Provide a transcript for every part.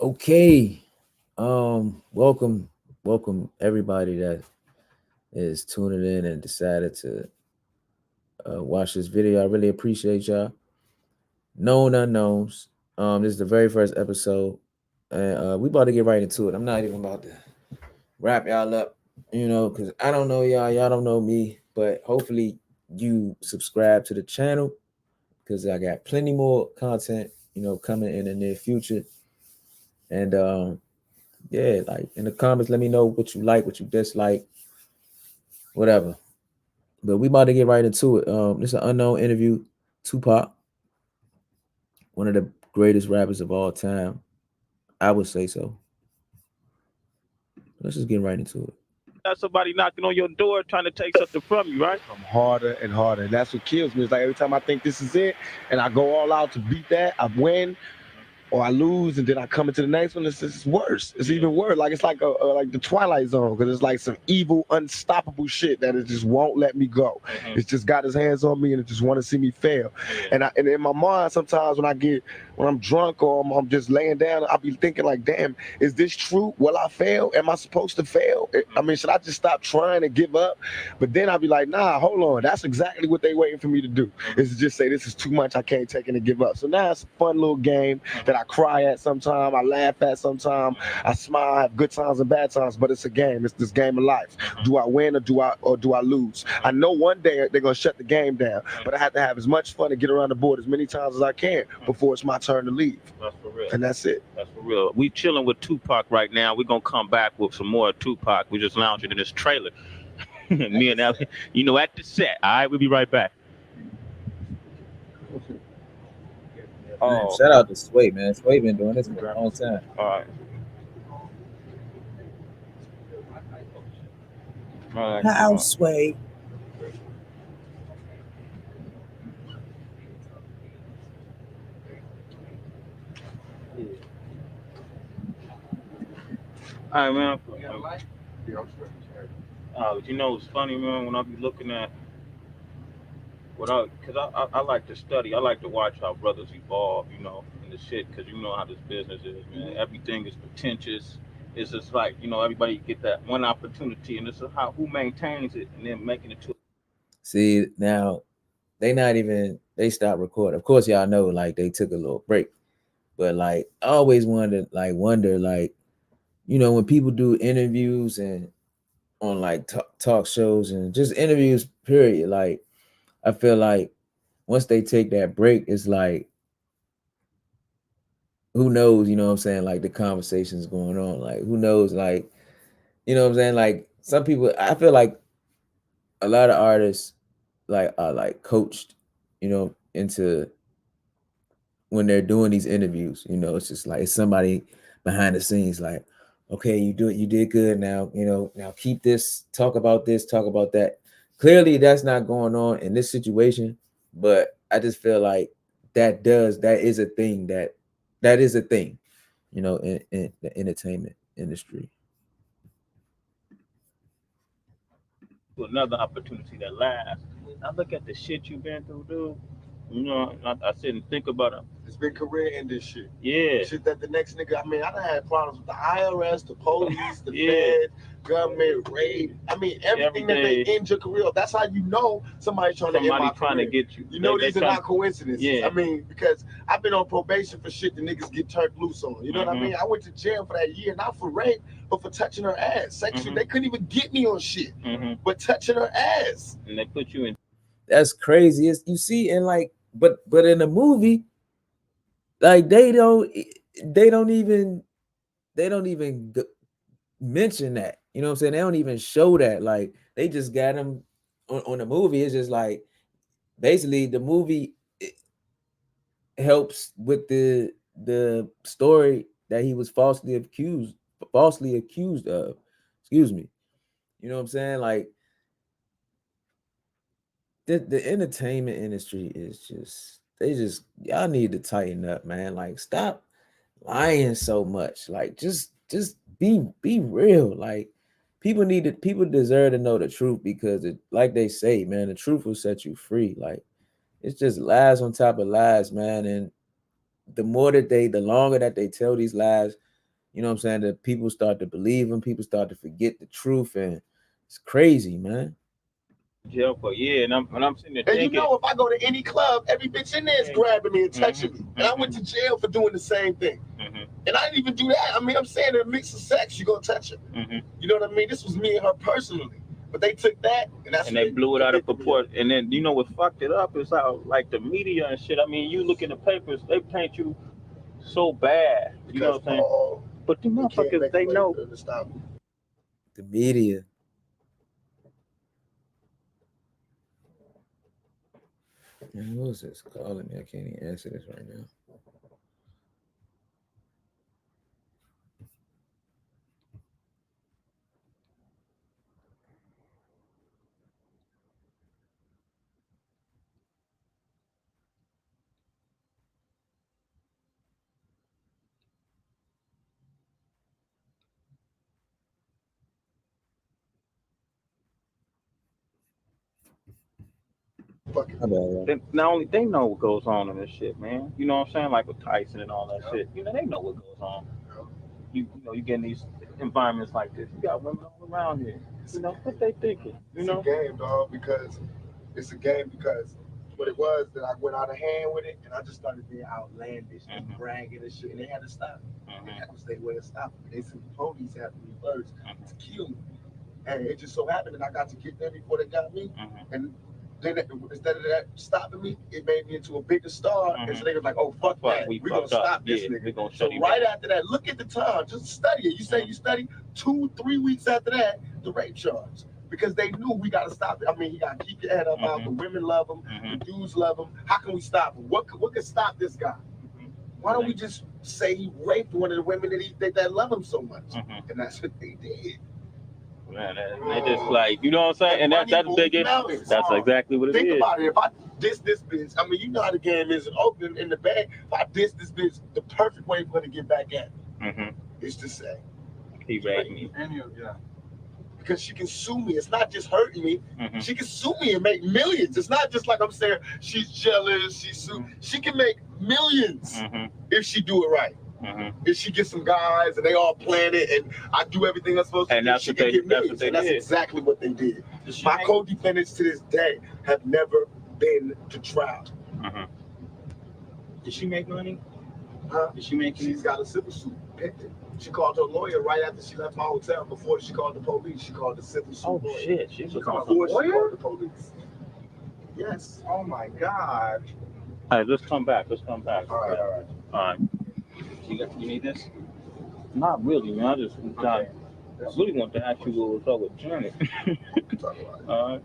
Okay. Welcome everybody that is tuning in and decided to watch this video. I really appreciate y'all. Known unknowns. This is the very first episode, and we about to get right into it. I'm not even about to wrap y'all up, because I don't know y'all. Y'all don't know me, but hopefully you subscribe to the channel because I got plenty more content, coming in the near future. And yeah, like in the comments, let me know what you like, what you dislike, whatever. But we about to get right into it. This is an unknown interview. Tupac, one of the greatest rappers of all time. I would say so. Let's just get right into it. Got somebody knocking on your door trying to take something from you, right? Harder and harder. And that's what kills me. It's like every time I think this is it and I go all out to beat that, I win or I lose, and then I come into the next one. It's worse. It's even worse. Like it's like like the Twilight Zone, because it's like some evil, unstoppable shit that it just won't let me go. It's just got his hands on me, and it just want to see me fail. And in my mind, sometimes when I'm drunk or I'm just laying down, I'll be thinking like, damn, is this true? Will I fail? Am I supposed to fail? I mean, should I just stop trying and give up? But then I'll be like, nah, hold on. That's exactly what they waiting for me to do. Is to just say this is too much. I can't take it and give up. So now it's a fun little game that I cry at sometimes, I laugh at sometimes, I smile, I have good times and bad times, but it's a game. It's this game of life. Do I win or do I lose? I know one day they're gonna shut the game down, but I have to have as much fun and get around the board as many times as I can before it's my turn to leave. That's for real. And that's it. That's for real. We chilling with Tupac right now. We're gonna come back with some more Tupac. We just lounging in this trailer. Me and Ellie, at the set. All right, we'll be right back. Man, shout out to Sway, man. Sway been doing this for a long time. All right. How Sway? All right, man. It's funny, man, when I be looking at because I like to study. I like to watch how brothers evolve, in the shit, because you know how this business is, man. Everything is pretentious. It's just like, everybody get that one opportunity, and it's how who maintains it and then making it to. See, now they stopped recording. Of course, y'all know, like, they took a little break. But like I always wonder, like, when people do interviews and on like talk shows and just interviews, period, like I feel like once they take that break, it's like, who knows, what I'm saying? Like the conversations going on. Like who knows, like, what I'm saying? Like some people, I feel like a lot of artists like are like coached, into when they're doing these interviews, it's just like it's somebody behind the scenes, like, okay, you did good now, now keep this, talk about that. Clearly that's not going on in this situation, but I just feel like that is a thing that is a thing, in the entertainment industry. Another opportunity that lasts. I look at the shit you've been through, dude. I sit and think about it. It's been career ending shit. Yeah. Shit that the next nigga, I mean, I done had problems with the IRS, the police, the Yeah. Fed, government, raid. I mean, everything that they end your career. That's how you know somebody's trying to end my career. To get you. You know, these are not coincidences. Yeah. I mean, because I've been on probation for shit the niggas get turned loose on. You know what I mean? I went to jail for that year, not for rape, but for touching her ass. Sexually, they couldn't even get me on shit, but touching her ass. And they put you in. That's crazy. You see, and like, but in the movie, like they don't even mention that. You know what I'm saying? They don't even show that. Like they just got him on the movie. It's just like basically the movie helps with the story that he was falsely accused of. Excuse me. You know what I'm saying? Like the entertainment industry is just y'all need to tighten up, man. Like stop lying so much. Like just be real. Like people deserve to know the truth, because it, like they say, man, the truth will set you free. Like it's just lies on top of lies, man. And the longer that they tell these lies, You know what I'm saying? That people start to believe him, people start to forget the truth, and it's crazy, man. Jail for yeah, and I'm sitting there And thinking, if I go to any club, every bitch in there is grabbing me and touching me. And I went to jail for doing the same thing. And I didn't even do that. I mean, I'm saying in a mix of sex, you gonna touch her. You know what I mean? This was me and her personally. But they took that and they blew it out of proportion. And then you know what fucked it up is how like the media and shit. I mean, you look in the papers, they paint you so bad. You know what I'm saying? But the motherfuckers, they know. The media. Man, who is this calling me? I can't even answer this right now. My bad, y'all. Not only they know what goes on in this shit, man. You know what I'm saying? Like with Tyson and all that shit. You know they know what goes on. You know you get in these environments like this. You got women all around here. You know what they thinking? You know? It's a game, dog, because it's a game because what it was that I went out of hand with it and I just started being outlandish and bragging and shit, and they had to stop me. They had to stay away and stop me. They said the police had to be first to kill me. And it just so happened that I got to get them before they got me. And then instead of that stopping me, it made me into a bigger star. And so they were like, "Oh fuck that, we're gonna stop this nigga." So right after that, look at the time, just study it. You say you study 2-3 weeks after that, the rape charge. Because they knew we gotta stop it. I mean, you gotta keep your head up out. The women love him, the dudes love him. How can we stop him? What could stop this guy? Why don't we just say he raped one of the women that love him so much? And that's what they did. Man, they just like, you know what I'm saying? And that's big. That's exactly what it is. Think about it. If I diss this bitch, I mean, you know how the game is open in the bag. If I diss this bitch, the perfect way for her to get back at me is to say, he raped me. Because she can sue me. It's not just hurting me. She can sue me and make millions. It's not just like I'm saying she's jealous. She can make millions if she do it right. If she gets some guys and they all plan it and I do everything I'm supposed to do, she can get millions. And that's exactly what they did. My co-defendants to this day have never been to trial. Did she make money? Huh? Did she make? She's got a civil suit pending. She called her lawyer right after she left my hotel. Before she called the police, she called the civil suit. Oh lawyer. shit! She was called the police. Yes. Oh my god. All right, let's come back. All right. You need this? Not really, man. I really want to ask you what was up with Janet. All right.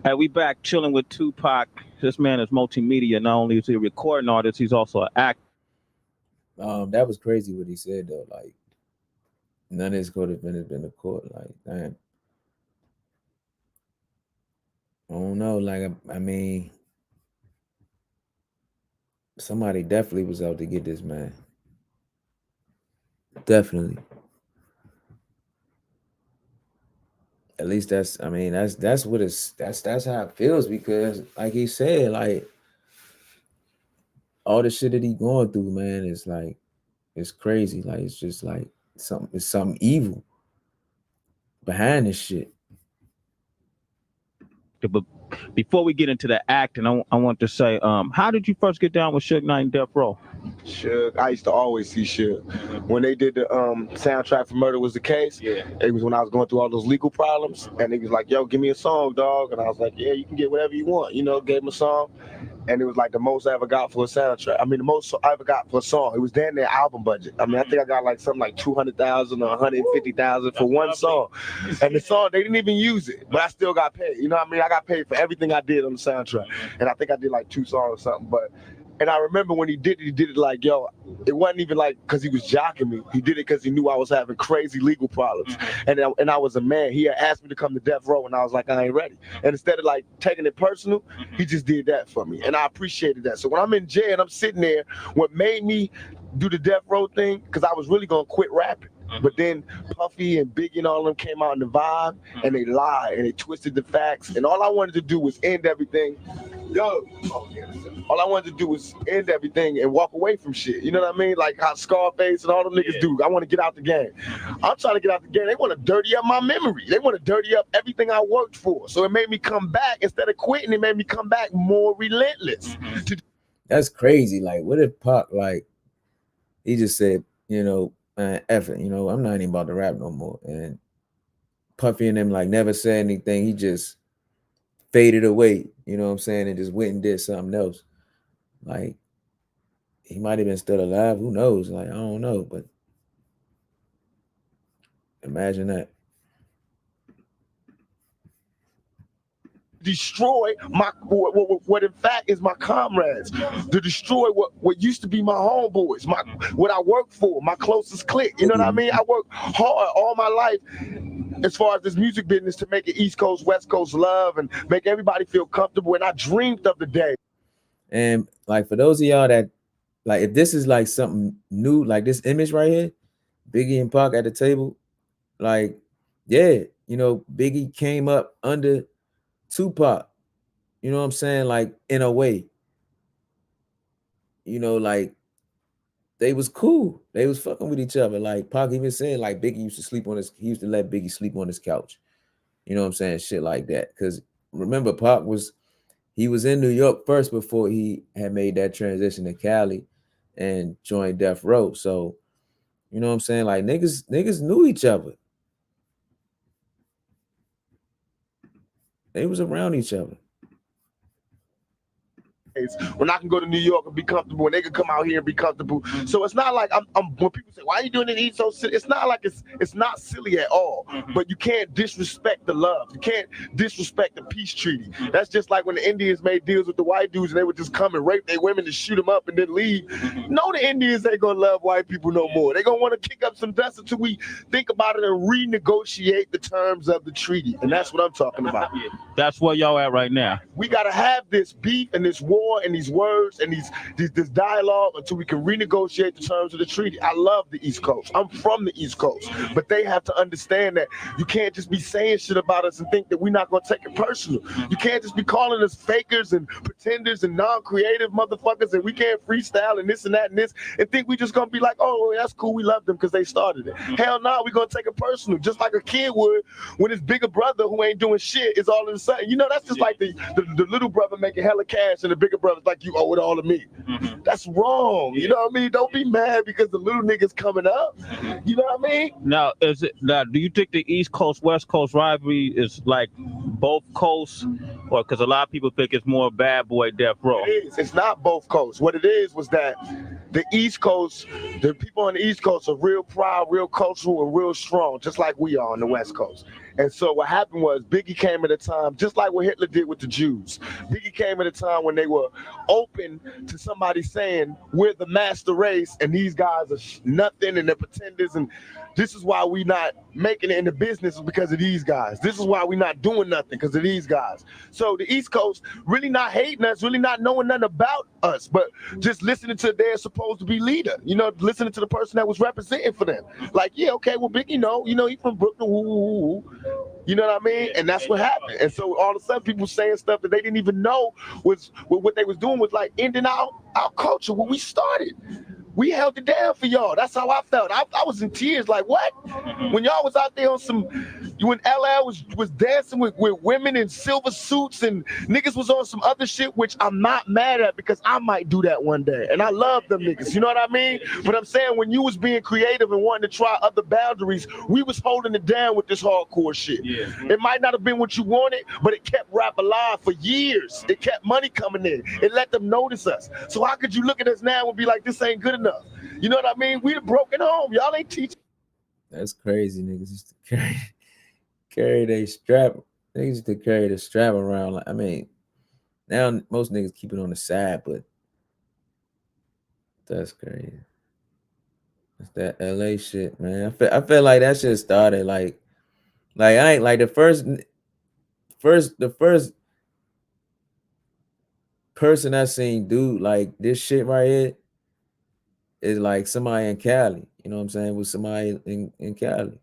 Hey, we back chilling with Tupac. This man is multimedia. Not only is he a recording artist, he's also an actor. That was crazy what he said though. Like none of his co-defendants been to court. Like, damn. I don't know. Like, I mean, somebody definitely was out to get this man. Definitely. At least that's. I mean, that's what it's. That's how it feels because, like he said, like all the shit that he going through, man, is like it's crazy. Like it's just like something evil behind this shit. But before we get into the acting, I want to say, how did you first get down with Suge Knight and Death Row? Suge, I used to always see Suge. When they did the soundtrack for Murder Was the Case, it was when I was going through all those legal problems, and he was like, "Yo, give me a song, dog," and I was like, "Yeah, you can get whatever you want," you know. Gave him a song, and it was like the most I ever got for a soundtrack. I mean, the most I ever got for a song. It was damn near album budget. I mean, I think I got like something like 200,000 or 150,000 for one song, and the song they didn't even use it, but I still got paid. You know what I mean? I got paid for everything I did on the soundtrack, and I think I did like 2 songs or something, but. And I remember when he did it like, yo, it wasn't even like because he was jocking me. He did it because he knew I was having crazy legal problems. And I was a man. He had asked me to come to Death Row, and I was like, I ain't ready. And instead of like taking it personal, he just did that for me. And I appreciated that. So when I'm in jail and I'm sitting there, what made me do the Death Row thing, because I was really going to quit rapping. But then Puffy and Biggie and all of them came out in the vibe, and they lied, and they twisted the facts. And all I wanted to do was end everything Yo, all I wanted to do was end everything and walk away from shit. You know what I mean? Like how Scarface and all them niggas Yeah. do. I want to get out the game. I'm trying to get out the game. They want to dirty up my memory. They want to dirty up everything I worked for. So it made me come back. Instead of quitting, it made me come back more relentless. That's crazy. Like, what if Pac, like, he just said, you know, man, F it, you know, I'm not even about to rap no more. And Puffy and him, like, never said anything. He just faded away, you know what I'm saying, and just went and did something else. Like, he might have been still alive. Who knows? Like, I don't know. But imagine that. Destroy my what in fact is my comrades, to destroy what used to be my homeboys, my what I work for, my closest clique. You know what I mean? I work hard all my life as far as this music business to make it East Coast, West Coast love and make everybody feel comfortable. And I dreamed of the day. And like for those of y'all that like, if this is like something new, like this image right here, Biggie and Pac at the table, like, yeah, you know, Biggie came up under Tupac. You know what I'm saying? Like, in a way, you know, like they was cool. They was fucking with each other. Like Pac even said, like Biggie used to sleep on his, he used to let Biggie sleep on his couch. You know what I'm saying? Shit like that. Cause remember, Pac was, he was in New York first before he had made that transition to Cali and joined Death Row. So, you know what I'm saying? Like niggas knew each other. They was around each other. When I can go to New York and be comfortable, and they can come out here and be comfortable. So it's not like I'm when people say, "Why are you doing it so silly?" It's not like it's not silly at all. But you can't disrespect the love. You can't disrespect the peace treaty. That's just like when the Indians made deals with the white dudes, and they would just come and rape their women and shoot them up and then leave. No, the Indians ain't gonna love white people no more. They gonna want to kick up some dust until we think about it and renegotiate the terms of the treaty. And that's what I'm talking about. That's where y'all at right now. We gotta have this beef and this war and these words and this dialogue until we can renegotiate the terms of the treaty. I love the East Coast. I'm from the East Coast, but they have to understand that you can't just be saying shit about us and think that we're not gonna take it personal. You can't just be calling us fakers and pretenders and non-creative motherfuckers and we can't freestyle and this and that and this and think we just gonna be like, oh, well, that's cool. We love them because they started it. Hell no, we're gonna take it personal, just like a kid would when his bigger brother who ain't doing shit is all of a sudden. You know, that's just like the little brother making hella cash and the bigger brother's like, you owe it all to me. That's wrong. You know what I mean? Don't be mad because the little nigga's coming up. You know what I mean? Now, is it now? Do you think the East Coast West Coast rivalry is like both coasts, or because a lot of people think it's more Bad Boy Death Row? It is. It's not both coasts. What it is was that the East Coast, the people on the East Coast are real proud, real cultural, and real strong, just like we are on the West Coast. And so what happened was Biggie came at a time, just like what Hitler did with the Jews. Biggie came at a time when they were open to somebody saying, we're the master race, and these guys are nothing, and they're pretenders, and this is why we not making it in the business because of these guys. This is why we not doing nothing because of these guys. So the East Coast really not hating us, really not knowing nothing about us, but just listening to their supposed to be leader. You know, listening to the person that was representing for them. Like, yeah, okay, well, Biggie, you know, he from Brooklyn, woo, woo, woo. You know what I mean? And that's what happened. And so all of a sudden, people saying stuff that they didn't even know was what they was doing was like ending our culture when we started. We held it down for y'all. That's how I felt. I was in tears. Like, what? When y'all was out there on some, when LL was dancing with women in silver suits and niggas was on some other shit, which I'm not mad at because I might do that one day. And I love them niggas. You know what I mean? But I'm saying when you was being creative and wanting to try other boundaries, we was holding it down with this hardcore shit. It might not have been what you wanted, but it kept rap alive for years. It kept money coming in. It let them notice us. So how could you look at us now and be like, this ain't good enough? You know what I mean? We the broken home. Y'all ain't teaching. That's crazy. Niggas used to carry they strap. They used to carry the strap around. Like, I mean, now most niggas keep it on the side, but that's crazy. It's that LA shit, man. I feel like that shit started like I ain't like the first person I seen do like this shit right here is like somebody in Cali. You know what I'm saying? With somebody in Cali.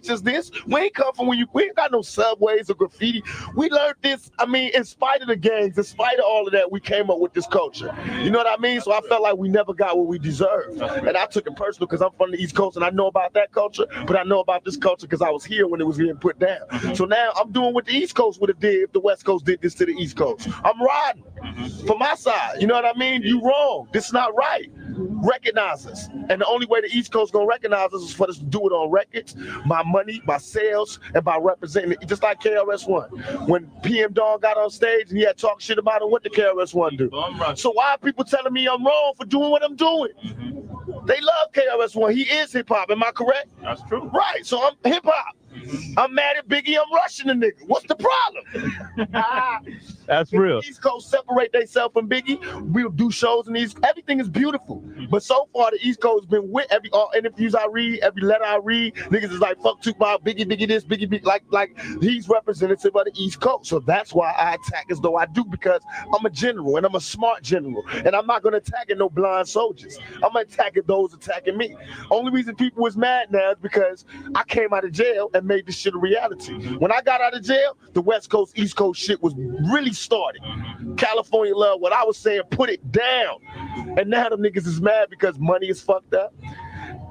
just this. We ain't come from we ain't got no subways or graffiti. We learned this. I mean, in spite of the gangs, in spite of all of that, we came up with this culture. You know what I mean? So I felt like we never got what we deserved, and I took it personal because I'm from the East Coast and I know about that culture, but I know about this culture because I was here when it was being put down. So now I'm doing what the East Coast would have did if the West Coast did this to the East Coast. I'm riding for my side. You know what I mean? You wrong. This is not right. Recognize us, and the only way the East Coast gonna recognize us is for us to do it on records, by money, by sales, and by representing it. Just like KRS-One, when PM Dawn got on stage and he had talk shit about him, what did KRS-One do? So why are people telling me I'm wrong for doing what I'm doing? They love KRS-One. He is hip hop. Am I correct? That's true. Right. So I'm hip hop. I'm mad at Biggie. I'm rushing the nigga. What's the problem? That's real. The East Coast separate themselves from Biggie. We'll do shows in these. Everything is beautiful. But so far, the East Coast has been with every all interviews I read, every letter I read. Niggas is like, fuck Tupac, Biggie this, Biggie, like he's representative of the East Coast. So that's why I attack as though I do, because I'm a general and I'm a smart general. And I'm not going to attack at no blind soldiers. I'm going to attack at those attacking me. Only reason people was mad now is because I came out of jail and made this shit a reality. When I got out of jail, the West Coast, East Coast shit was really started. California love what I was saying, put it down. And now the niggas is mad because money is fucked up.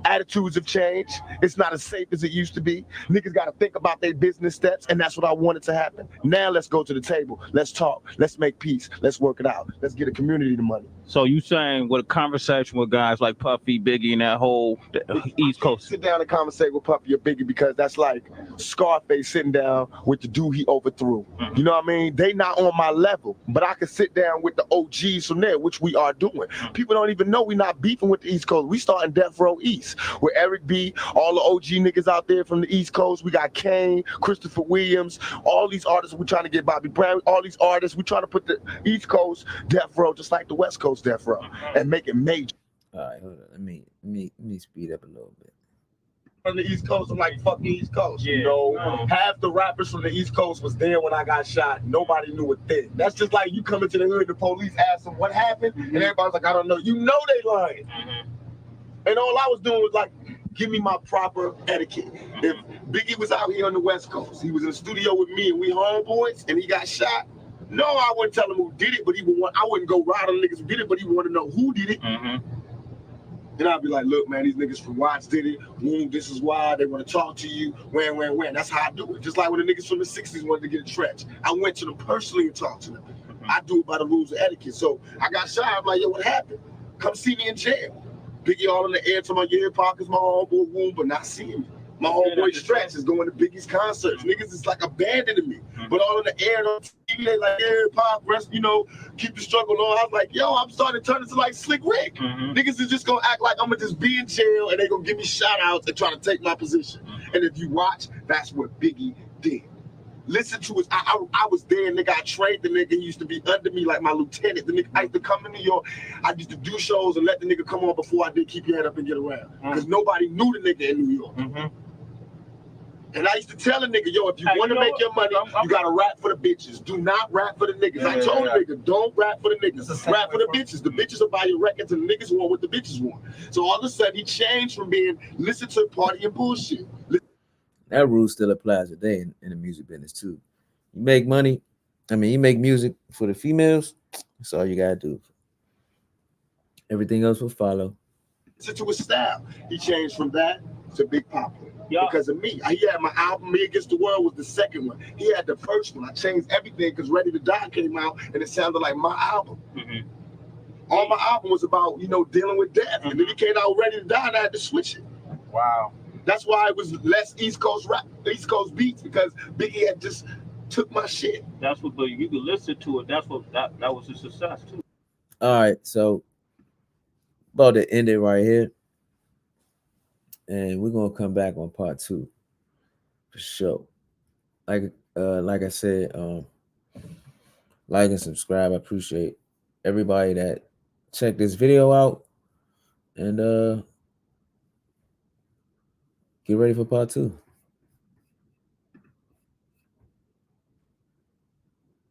Attitudes have changed. It's not as safe as it used to be. Niggas got to think about their business steps, and that's what I wanted to happen. Now let's go to the table. Let's talk. Let's make peace. Let's work it out. Let's get a community the money. So you saying with a conversation with guys like Puffy, Biggie, and that whole East Coast? Sit down and conversate with Puffy or Biggie, because that's like Scarface sitting down with the dude he overthrew. You know what I mean? They not on my level, but I can sit down with the OGs from there, which we are doing. People don't even know we not beefing with the East Coast. We starting Death Row East with Eric B, all the OG niggas out there from the East Coast. We got Kane, Christopher Williams, all these artists. We trying to get Bobby Brown, all these artists. We trying to put the East Coast Death Row just like the West Coast Death Row and make it major. All right, hold on. Let me speed up a little bit. From the East Coast, I'm like, fuck the East Coast. You know, half the rappers from the East Coast was there when I got shot. Nobody knew a thing. That's just like you coming to the hood, the police ask them what happened, and everybody's like, I don't know. You know they lying. And all I was doing was like, give me my proper etiquette. If Biggie was out here on the West Coast, he was in the studio with me and we homeboys, and he got shot. No, I wouldn't tell him who did it, but I wouldn't go ride on niggas who did it, but he would want to know who did it. And I'd be like, look, man, these niggas from Watts did it. Boom, this is why they want to talk to you. When. That's how I do it. Just like when the niggas from the 60s wanted to get a stretch. I went to them personally and talked to them. I do it by the rules of etiquette. So I got shot. I'm like, yo, what happened? Come see me in jail. Biggie all in the air, talking about your hip hop is my homeboy wound, but not seeing me. My homeboy Stretch is going to Biggie's concerts. Niggas is like abandoning me. But all in the air and on TV, they like, yeah, pop, rest, you know, keep the struggle on. I was like, yo, I'm starting to turn into like Slick Rick. Niggas is just going to act like I'm going to just be in jail and they going to give me shout outs and try to take my position. And if you watch, that's what Biggie did. Listen to us. I was there, nigga. I trained the nigga. He used to be under me like my lieutenant. The nigga, I used to come to New York. I used to do shows and let the nigga come on before I did Keep Your Head Up and Get Around. Because nobody knew the nigga in New York. And I used to tell a nigga, yo, if you want to make your money, you got to rap for the bitches. Do not rap for the niggas. I told the nigga, don't rap for the niggas. Rap for the bitches. The bitches will buy your records and the niggas want what the bitches want. So all of a sudden, he changed from being listen to party and bullshit. That rule still applies today in the music business too. You make money, you make music for the females, that's all you gotta do. Everything else will follow. To his style. He changed from that to Big Papa. Because of me. He had my album, Me Against the World was the second one. He had the first one. I changed everything because Ready to Die came out and it sounded like my album. All my album was about, dealing with death. And then he came out Ready to Die and I had to switch it. Wow. That's why it was less East Coast rap, East Coast beats, because Biggie had just took my shit. That's what, but you can listen to it. That's what that was a success too. All right, so about to end it right here, and we're gonna come back on part 2 for sure. Like I said, like and subscribe. I appreciate everybody that checked this video out, and get ready for part 2.